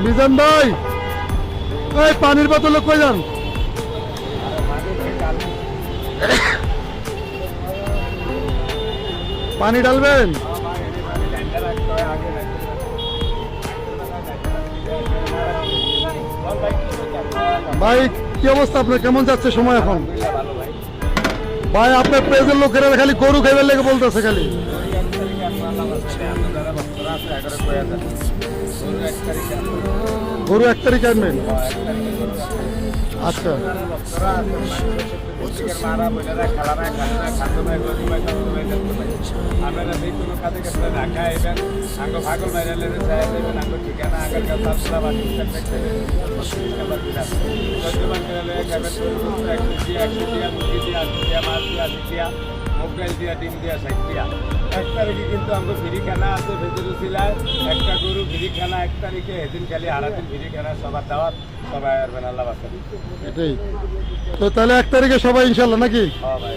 মিজান ভাই, এই পানির বোতল কই যান? পানি ডালবেন? ভাই কি অবস্থা আপনার, কেমন যাচ্ছে সময় এখন? ভাই আপনার পেজের লোকেরা খালি গরু খাইবার লেগে বলতেছে খালি। গরু 1 তারিখ আনবেন? আচ্ছা, মোবাইল দিয়া ডিম দিয়া 60 দিয়া। 1 তারিখে কিন্তু আমাকে ফ্রি খানা আছে ভেজরুসিলায়, একটা গরু ফ্রি খানা 1 তারিখে, এদিন খালি আরাদিন ফ্রি খানা, সবার দাওয়াত, সবাই আসবেন, আল্লাহ বাঁচাবে। এটাই তো। তাহলে 1 তারিখে সবাই ইনশাল্লাহ নাকি? হ্যাঁ ভাই।